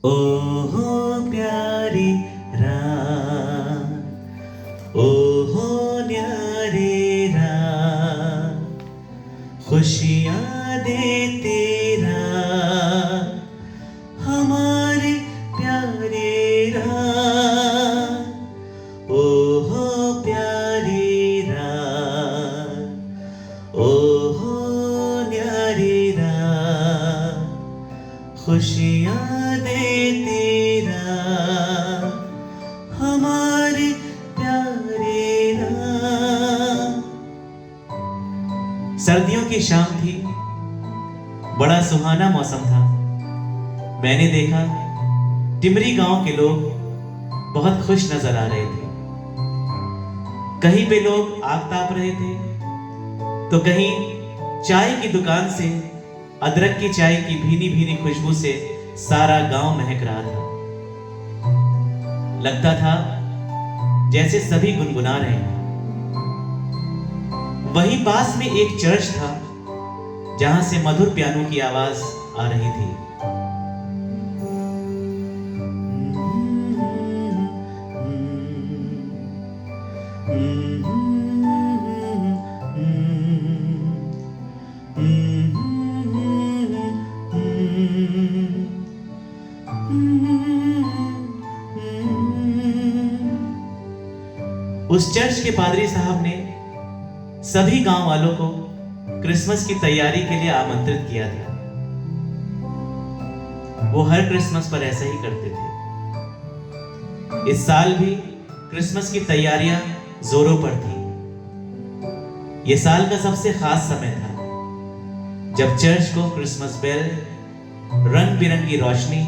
ओ हो प्यारी रात, ओ हो न्यारे रात, खुशियाँ दे तेरा हमारे प्यारे रात। ओ हो प्यारी रात, ओ हो न्यारी रात, खुशियाँ दे तेरा हमारे प्यारे रात। सर्दियों की शाम थी, बड़ा सुहाना मौसम था। मैंने देखा टिमरी गांव के लोग बहुत खुश नजर आ रहे थे। कहीं पे लोग आग ताप रहे थे, तो कहीं चाय की दुकान से अदरक की चाय की भीनी भीनी खुशबू से सारा गांव महक रहा था। लगता था जैसे सभी गुनगुना रहे हैं। वहीं पास में एक चर्च था, जहां से मधुर पियानो की आवाज आ रही थी। उस चर्च के पादरी साहब ने सभी गांव वालों को क्रिसमस की तैयारी के लिए आमंत्रित किया था। वो हर क्रिसमस पर ऐसा ही करते थे। इस साल भी क्रिसमस की तैयारियां जोरों पर थी। ये साल का सबसे खास समय था, जब चर्च को क्रिसमस बेल, रंग बिरंगी रोशनी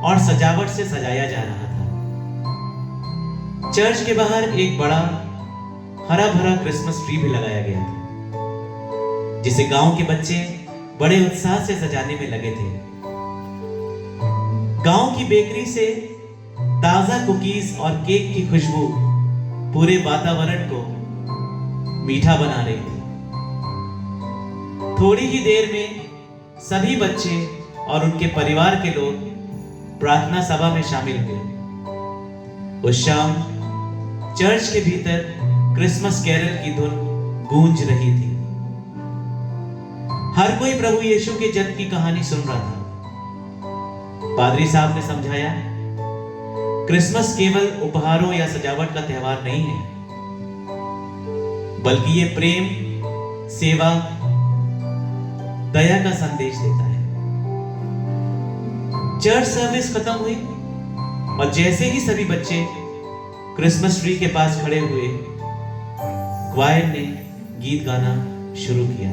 और सजावट से सजाया जा रहा था। चर्च के बाहर एक बड़ा हरा भरा क्रिसमस ट्री भी लगाया गया था, जिसे गांव के बच्चे बड़े उत्साह से सजाने में लगे थे। गांव की बेकरी से ताजा कुकीज और केक की खुशबू पूरे वातावरण को मीठा बना रही थी। थोड़ी ही देर में सभी बच्चे और उनके परिवार के लोग प्रार्थना सभा में शामिल हुए। उस शाम चर्च के भीतर क्रिसमस कैरल की धुन गूंज रही थी। हर कोई प्रभु यीशु के जन्म की कहानी सुन रहा था। पादरी साहब ने समझाया, क्रिसमस केवल उपहारों या सजावट का त्योहार नहीं है, बल्कि ये प्रेम, सेवा, दया का संदेश देता है। चर्च सर्विस खत्म हुई और जैसे ही सभी बच्चे क्रिसमस ट्री के पास खड़े हुए, क्वायर ने गीत गाना शुरू किया।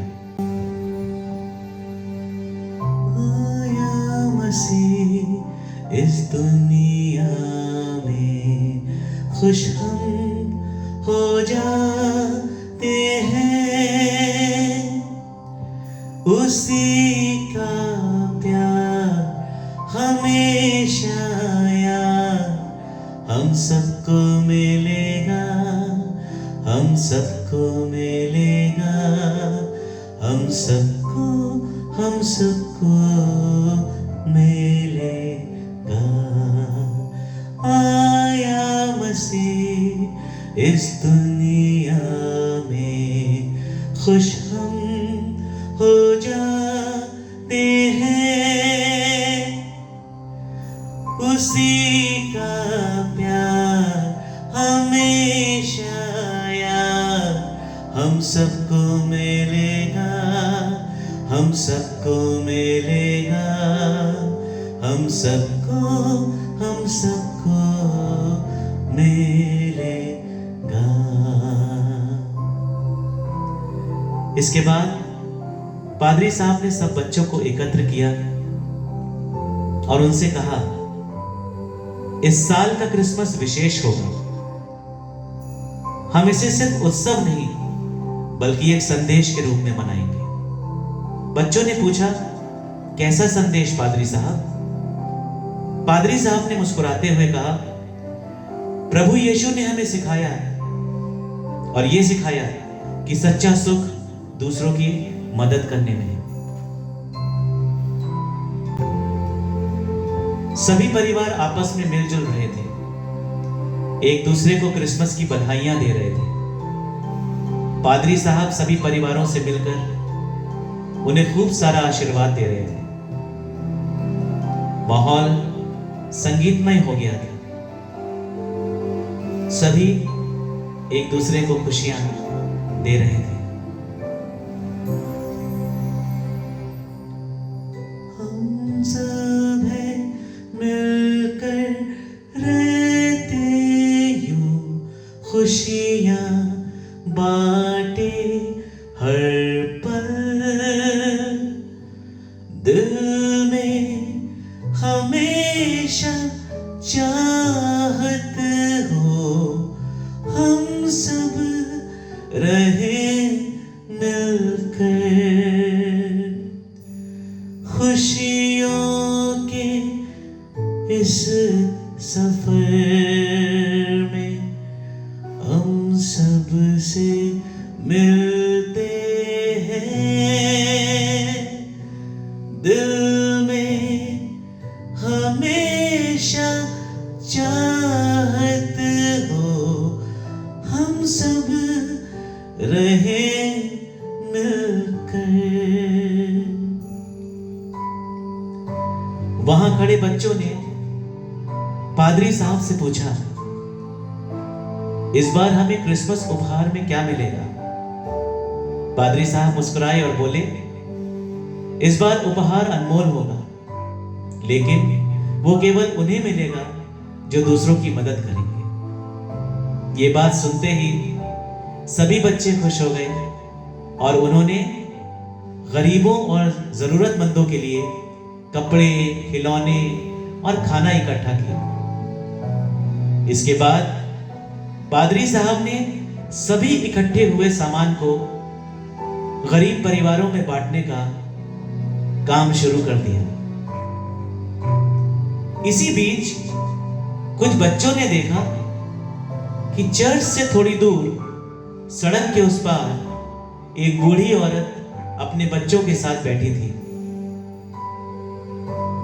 आया मसीह इस दुनिया में, खुश हम हो जाते हैं, उसी का प्यार हमेशा याद हम सबको मिलेगा, हम सबको मिलेगा, हम सबको मिलेगा। आया मसीह इस दुनिया में, खुश हम हो जाते हैं, उसी का प्यार हमेशा याद हम सबको मिलेगा, हम सबको मिलेगा, हम सबको मिलेगा। इसके बाद पादरी साहब ने सब बच्चों को एकत्र किया और उनसे कहा, इस साल का क्रिसमस विशेष होगा। हम इसे सिर्फ उत्सव नहीं, बल्कि एक संदेश के रूप में मनाएंगे। बच्चों ने पूछा, कैसा संदेश पादरी साहब? पादरी साहब ने मुस्कुराते हुए कहा, प्रभु यीशु ने हमें सिखाया है और यह सिखाया कि सच्चा सुख दूसरों की मदद करने में है। सभी परिवार आपस में मिलजुल रहे थे, एक दूसरे को क्रिसमस की बधाइयां दे रहे थे। पादरी साहब सभी परिवारों से मिलकर उन्हें खूब सारा आशीर्वाद दे रहे थे। माहौल संगीतमय हो गया था। सभी एक दूसरे को खुशियां दे रहे थे। हम सब है मिलकर रहते यूं, खुशियां बांटे हर पल, दिल में हमेशा चाहत हो, हम सब रहे मिलकर, खुशियों के इस सफर में हम सब से मिलते हैं, दिल में हमेशा चाहत हो, हम सब रहे मिलकर। वहां खड़े बच्चों ने पादरी साहब से पूछा, इस बार हमें क्रिसमस उपहार में क्या मिलेगा? पादरी साहब मुस्कुराए और बोले, इस बार उपहार अनमोल होगा, लेकिन वो केवल उन्हें मिलेगा जो दूसरों की मदद करेंगे। ये बात सुनते ही सभी बच्चे खुश हो गए और उन्होंने गरीबों और जरूरतमंदों के लिए कपड़े, खिलौने और खाना इकट्ठा किया। इसके बाद पादरी साहब ने सभी इकट्ठे हुए सामान को गरीब परिवारों में बांटने का काम शुरू कर दिया। इसी बीच कुछ बच्चों ने देखा कि चर्च से थोड़ी दूर सड़क के उस पार एक बूढ़ी औरत अपने बच्चों के साथ बैठी थी,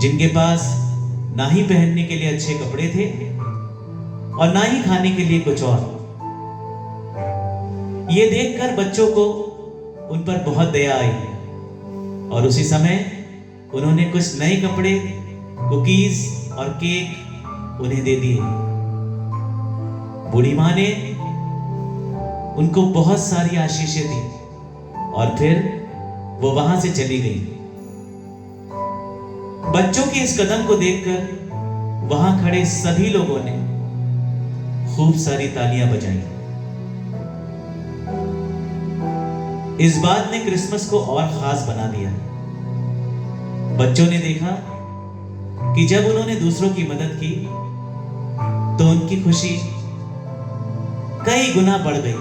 जिनके पास ना ही पहनने के लिए अच्छे कपड़े थे और ना ही खाने के लिए कुछ और। ये देखकर बच्चों को उन पर बहुत दया आई और उसी समय उन्होंने कुछ नए कपड़े, कुकीज और केक उन्हें दे दिए। बूढ़ी मां ने उनको बहुत सारी आशीषें दी और फिर वो वहां से चली गई। बच्चों के इस कदम को देखकर वहां खड़े सभी लोगों ने खूब सारी तालियां बजाई। इस बात ने क्रिसमस को और खास बना दिया। बच्चों ने देखा कि जब उन्होंने दूसरों की मदद की तो उनकी खुशी कई गुना बढ़ गई।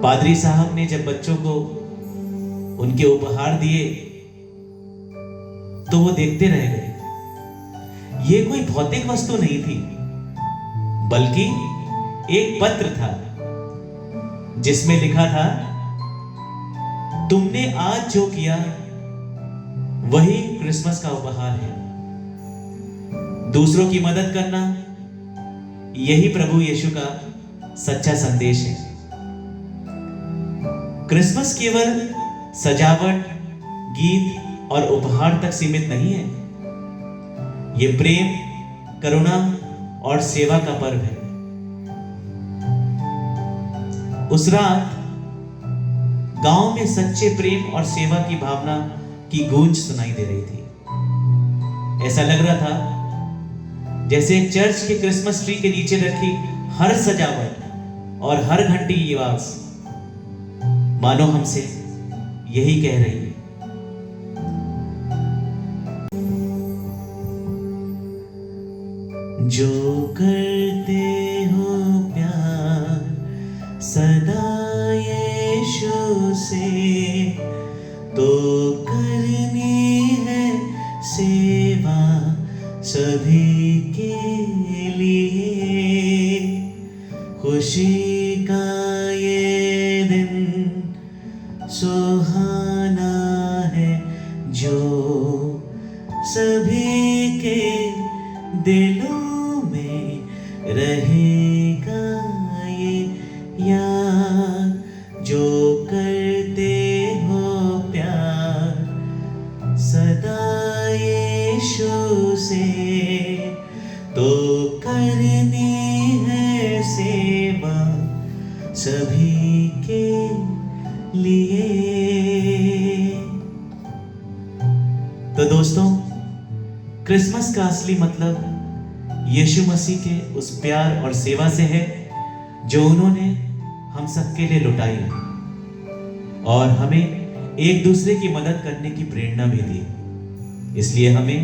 पादरी साहब ने जब बच्चों को उनके उपहार दिए तो वो देखते रह गए। ये कोई भौतिक वस्तु नहीं थी, बल्कि एक पत्र था जिसमें लिखा था, तुमने आज जो किया वही क्रिसमस का उपहार है। दूसरों की मदद करना यही प्रभु यीशु का सच्चा संदेश है। क्रिसमस केवल सजावट, गीत और उपहार तक सीमित नहीं है। यह प्रेम, करुणा और सेवा का पर्व है। उस रात गांव में सच्चे प्रेम और सेवा की भावना की गूंज सुनाई दे रही थी। ऐसा लग रहा था जैसे चर्च के क्रिसमस ट्री के नीचे रखी हर सजावट और हर घंटी की आवाज मानो हमसे यही कह रही है, जो करते हो प्यार सदा यीशु से, तो करनी है सेवा सभी के लिए। खुशी का ये दिन सुहाना है जो सभी के दिलों में रहेगा ये याद, जो करते हो प्यार सदा यीशु से, तो करनी है सेवा सभी के लिए। तो दोस्तों, क्रिसमस का असली मतलब यीशु मसीह के उस प्यार और सेवा से है जो उन्होंने हम सबके लिए लुटाई और हमें एक दूसरे की मदद करने की प्रेरणा भी दी। इसलिए हमें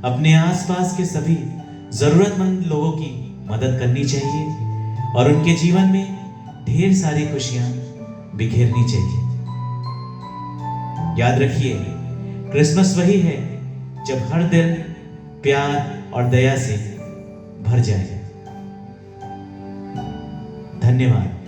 अपने आसपास के सभी जरूरतमंद लोगों की मदद करनी चाहिए और उनके जीवन में ढेर सारी खुशियां बिखेरनी चाहिए। याद रखिए, क्रिसमस वही है जब हर दिल प्यार और दया से भर जाए। धन्यवाद।